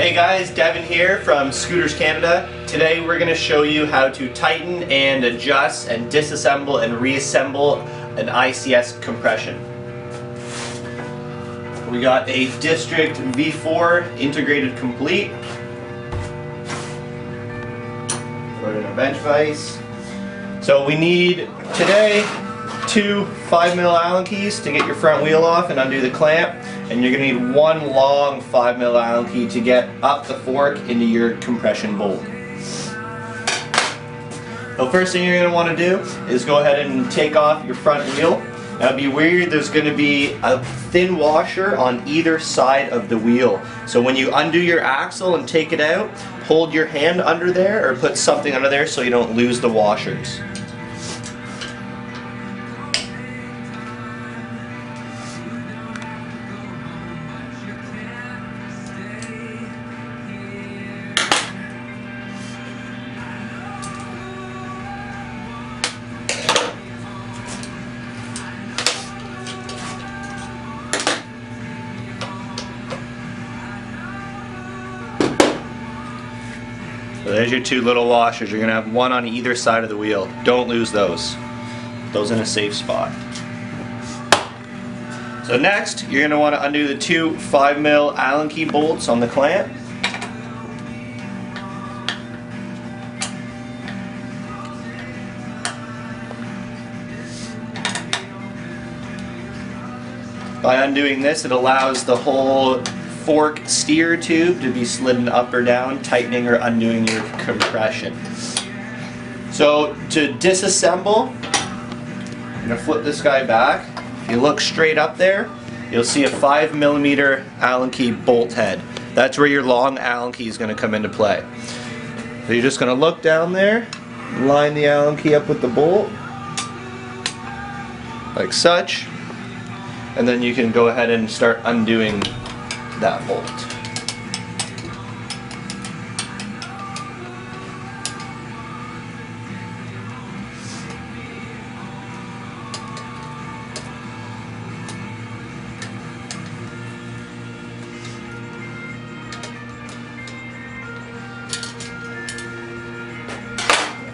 Hey guys, Devin here from Scooters Canada. Today we're going to show you how to tighten and adjust and disassemble and reassemble an ICS compression. We got a District V4 integrated complete. Put it in a bench vise. So we need today 2 5mm Allen keys to get your front wheel off and undo the clamp, and you're going to need 1 long 5mm Allen key to get up the fork into your compression bolt. The first thing you're going to want to do is go ahead and take off your front wheel. Now be weird, there's going to be a thin washer on either side of the wheel. So when you undo your axle and take it out, hold your hand under there or put something under there so you don't lose the washers. So there's your 2 little washers. You're going to have 1 on either side of the wheel. Don't lose those. Those in a safe spot. So next, you're going to want to undo the 2 5mm Allen key bolts on the clamp. By undoing this, it allows the whole fork steer tube to be slidden up or down, tightening or undoing your compression. So to disassemble, I'm going to flip this guy back. If you look straight up there, you'll see a 5mm Allen key bolt head. That's where your long Allen key is going to come into play. So you're just going to look down there, line the Allen key up with the bolt, like such, and then you can go ahead and start undoing that bolt.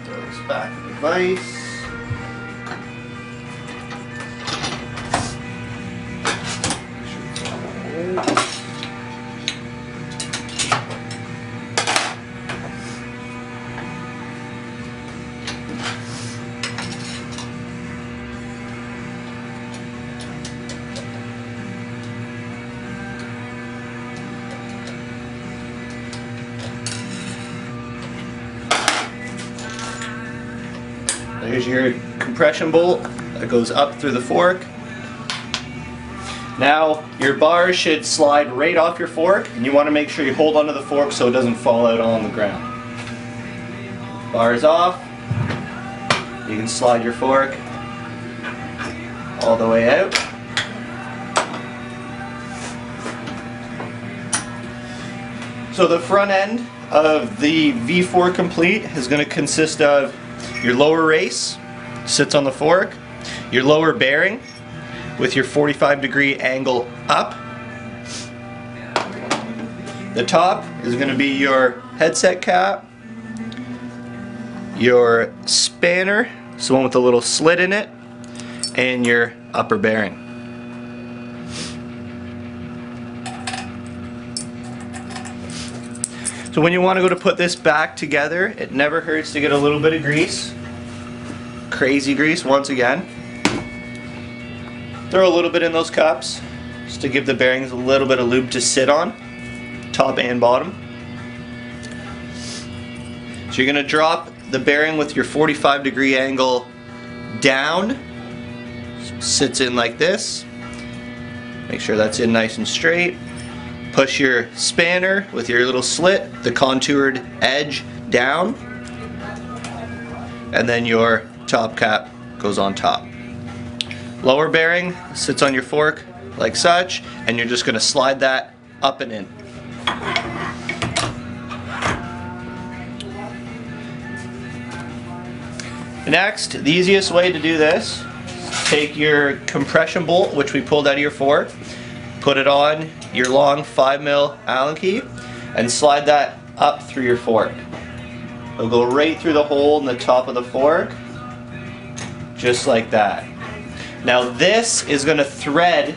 Throw this back in the vise. There's your compression bolt that goes up through the fork. Now your bar should slide right off your fork, and you want to make sure you hold onto the fork so it doesn't fall out on the ground. Bar is off. You can slide your fork all the way out. So the front end of the V4 Complete is going to consist of your lower race, sits on the fork, your lower bearing with your 45-degree angle up. The top is going to be your headset cap, your spanner, so one with a little slit in it, and your upper bearing. So when you want to go to put this back together, it never hurts to get a little bit of grease. Crazy grease once again. Throw a little bit in those cups just to give the bearings a little bit of lube to sit on, top and bottom. So you're going to drop the bearing with your 45-degree angle down. Sits in like this. Make sure that's in nice and straight. Push your spanner with your little slit, the contoured edge down, and then your top cap goes on top. Lower bearing sits on your fork like such, and you're just going to slide that up and in. Next, the easiest way to do this, take your compression bolt, which we pulled out of your fork, put it on your long 5mm Allen key, and slide that up through your fork. It'll go right through the hole in the top of the fork, just like that. Now this is going to thread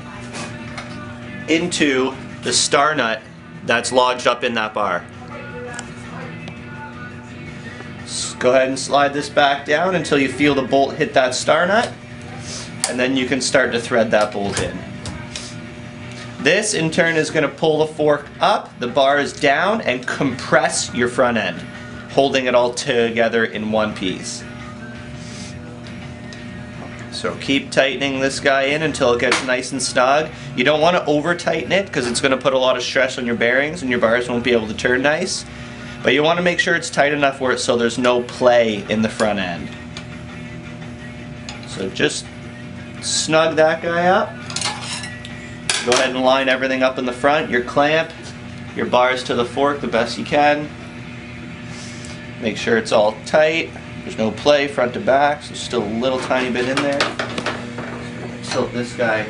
into the star nut that's lodged up in that bar. Go ahead and slide this back down until you feel the bolt hit that star nut, and then you can start to thread that bolt in. This in turn is going to pull the fork up, the bars down, and compress your front end, holding it all together in one piece. So keep tightening this guy in until it gets nice and snug. You don't want to over tighten it because it's going to put a lot of stress on your bearings and your bars won't be able to turn nice. But you want to make sure it's tight enough where so there's no play in the front end. So just snug that guy up. Go ahead and line everything up in the front, your clamp, your bars to the fork the best you can. Make sure it's all tight. There's no play front to back, so still a little tiny bit in there. Tilt this guy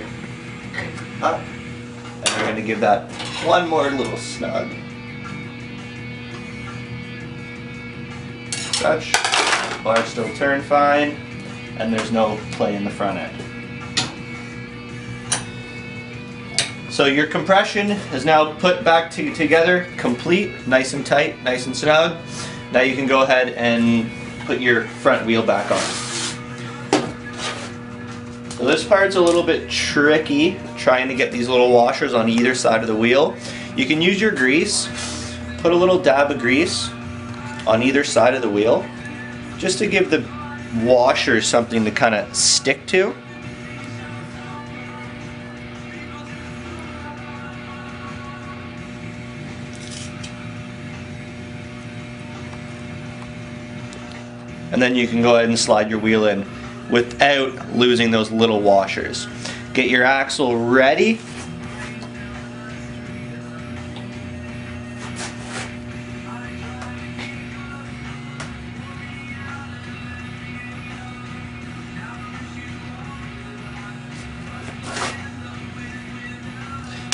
up, and we're going to give that one more little snug. Such. Bars still turn fine, and there's no play in the front end. So your compression is now put back together, complete, nice and tight, nice and snug. Now you can go ahead and put your front wheel back on. So this part's a little bit tricky, trying to get these little washers on either side of the wheel. You can use your grease, put a little dab of grease on either side of the wheel, just to give the washers something to kind of stick to. And then you can go ahead and slide your wheel in without losing those little washers. Get your axle ready.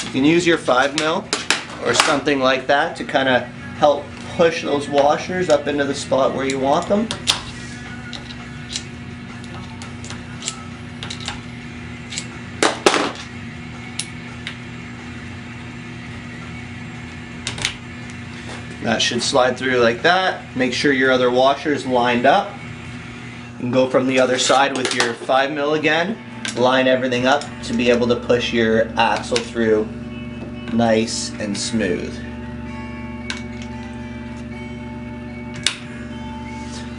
You can use your 5mm or something like that to kind of help push those washers up into the spot where you want them. That should slide through like that. Make sure your other washer's lined up. You can go from the other side with your 5mm again. Line everything up to be able to push your axle through nice and smooth.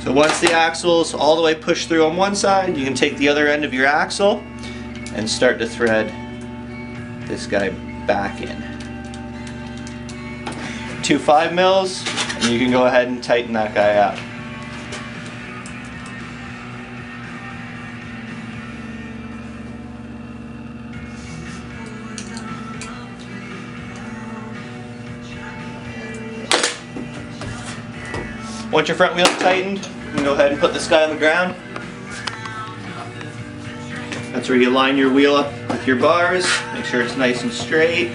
So once the axle's all the way pushed through on one side, you can take the other end of your axle and start to thread this guy back in. 2 5mm, and you can go ahead and tighten that guy up. Once your front wheel's tightened, you can go ahead and put this guy on the ground. That's where you line your wheel up with your bars. Make sure it's nice and straight.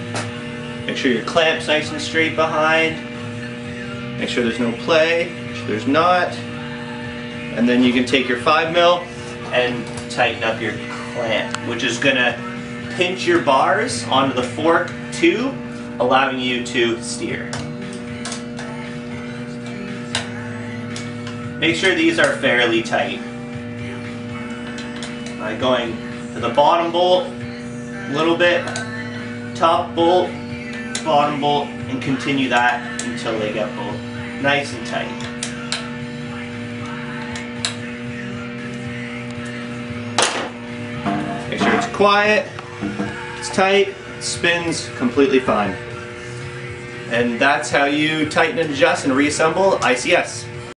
Make sure your clamp's nice and straight behind. Make sure there's no play. Make sure there's not. And then you can take your 5mm and tighten up your clamp, which is going to pinch your bars onto the fork tube, allowing you to steer. Make sure these are fairly tight. By going to the bottom bolt a little bit, top bolt, bottom bolt, and continue that until they get both nice and tight. Make sure it's quiet, it's tight, it spins completely fine. And that's how you tighten and adjust and reassemble ICS.